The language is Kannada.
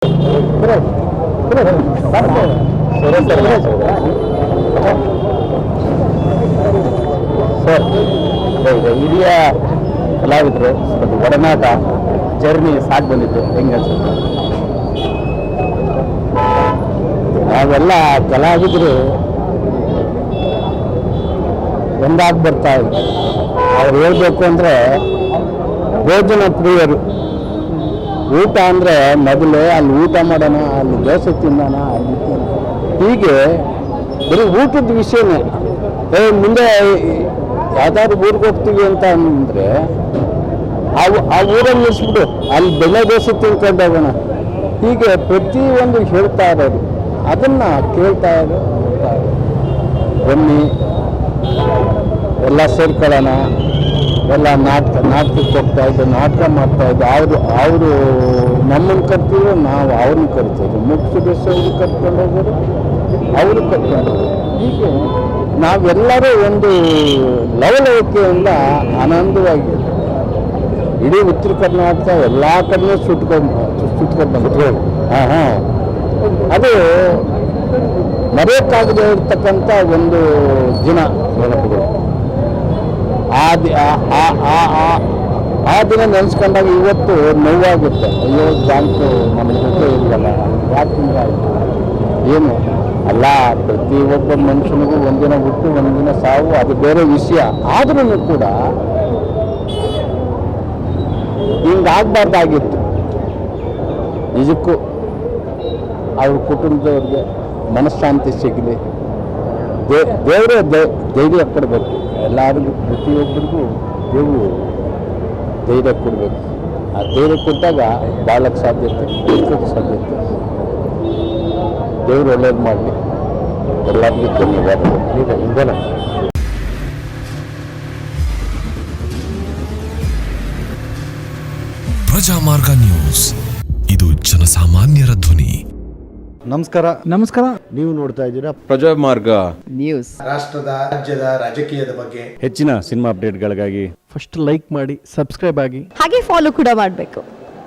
ಸರ್, ಹಿರಿಯ ಕಲಾವಿದರು ಒಡನಾಟ ಜರ್ನಿ ಸಾಕು ಬಂದಿತ್ತು, ಹೆಂಗೆ ಅನ್ಸುತ್ತೆ? ನಾವೆಲ್ಲ ಕಲಾವಿದರು ಒಂದಾಗಿ ಬರ್ತಾ ಇದ್ರು. ಅವ್ರು ಹೇಳ್ಬೇಕು ಅಂದರೆ ಭೋಜನ ಪ್ರಿಯರು. ಊಟ ಅಂದರೆ ಮೊದಲೇ ಅಲ್ಲಿ ಊಟ ಮಾಡೋಣ, ಅಲ್ಲಿ ದೋಸೆ ತಿನ್ನೋಣ, ಅಲ್ಲಿ ಹೀಗೆ ಬರೀ ಊಟದ ವಿಷಯನೇ. ಮುಂದೆ ಯಾವ್ದಾದ್ರು ಊರಿಗೆ ಹೋಗ್ತೀವಿ ಅಂತ ಅಂದರೆ ಆ ಊರಲ್ಲಿ ನಿಲ್ಲಿಸ್ಬಿಟ್ಟು ಅಲ್ಲಿ ಬೆಳೆ ದೋಸೆ ತಿನ್ಕೊಂಡು ಹೋಗೋಣ, ಹೀಗೆ ಪ್ರತಿಯೊಂದು ಹೇಳ್ತಾ ಇರೋದು. ಅದನ್ನು ಕೇಳ್ತಾ ಇರೋದು. ಬನ್ನಿ ಎಲ್ಲ ಸೇರ್ಕೊಳ್ಳೋಣ, ಎಲ್ಲ ನಾಟಕಕ್ಕೆ ಹೋಗ್ತಾ ಇದ್ದು, ನಾಟಕ ಮಾಡ್ತಾಯಿದ್ದು. ಅವರು ನಮ್ಮನ್ನು ಕರ್ತಿದ್ರು, ನಾವು ಅವ್ರನ್ನ ಕರಿತಿದ್ರು. ಮುಖ್ಯದರ್ಶಿಯವ್ರು ಕರ್ಕೊಂಡು ಹೋಗೋರು, ಅವರು ಕರ್ಕೊಂಡು ಹೋಗೋರು. ಹೀಗೆ ನಾವೆಲ್ಲರೂ ಒಂದು ಲವಲವಿಕೆಯಿಂದ ಆನಂದವಾಗಿ ಇಡೀ ಉತ್ತರ ಕರ್ನಾಟಕ ಎಲ್ಲ ಕಡೆ ಸುಟ್ಕೊಂಡು ಬಂದ್ರು. ಅದು ಮರೆಯೋಕ್ಕಾಗದೇ ಇರ್ತಕ್ಕಂಥ ಒಂದು ದಿನ ನೆನಪುಗಳು. ಆ ದಿನ ನೆನೆಸ್ಕೊಂಡಾಗ ಇವತ್ತು ನೋವಾಗುತ್ತೆ. ಅಯ್ಯೋ ಬ್ಯಾಂಕು ನಮ್ಮ ಜೊತೆ ಇಲ್ವಲ್ಲ, ಯಾಕಿಂದ ಆಯಿತು ಏನು ಅಲ್ಲ. ಪ್ರತಿಯೊಬ್ಬ ಮನುಷ್ಯನಿಗೂ ಒಂದಿನ ಹುಟ್ಟು ಒಂದಿನ ಸಾವು, ಅದು ಬೇರೆ ವಿಷಯ. ಆದ್ರೂ ಕೂಡ ಹಿಂಗಾಗಬಾರ್ದಾಗಿತ್ತು. ನಿಜಕ್ಕೂ ಅವ್ರ ಕುಟುಂಬದವ್ರಿಗೆ ಮನಃಶಾಂತಿ ಸಿಗಲಿ, ದೇವರೇ ಧೈರ್ಯ ಕೊಡಬೇಕು. ಎಲ್ಲರಿಗೂ ಪ್ರತಿಯೊಬ್ಬರಿಗೂ ದೇವರು ಧೈರ್ಯ ಕೊಡಬೇಕು. ಆ ಧೈರ್ಯ ಕೊಟ್ಟಾಗ ಬಾಳಕ್ಕೆ ಸಾಧ್ಯತೆ, ಬದುಕೋಕ್ಕೆ ಸಾಧ್ಯತೆ. ದೇವರು ಒಳ್ಳೇದು ಮಾಡಲಿ. ಎಲ್ಲರಿಗೂ ಧನ್ಯವಾದಗಳು. ಪ್ರಜಾಮಾರ್ಗ ನ್ಯೂಸ್, ಇದು ಜನಸಾಮಾನ್ಯರ ಧ್ವನಿ. ನಮಸ್ಕಾರ. ನೀವು ನೋಡ್ತಾ ಇದ್ದೀರಾ ಪ್ರಜಾಮಾರ್ಗ ನ್ಯೂಸ್. ರಾಷ್ಟ್ರದ ರಾಜ್ಯದ ರಾಜಕೀಯದ ಬಗ್ಗೆ ಹೆಚ್ಚಿನ ಸಿನಿಮಾ ಅಪ್ಡೇಟ್ಗಳಿಗಾಗಿ ಫಸ್ಟ್ ಲೈಕ್ ಮಾಡಿ, ಸಬ್ಸ್ಕ್ರೈಬ್ ಆಗಿ, ಹಾಗೆ ಫಾಲೋ ಕೂಡ ಮಾಡಬೇಕು.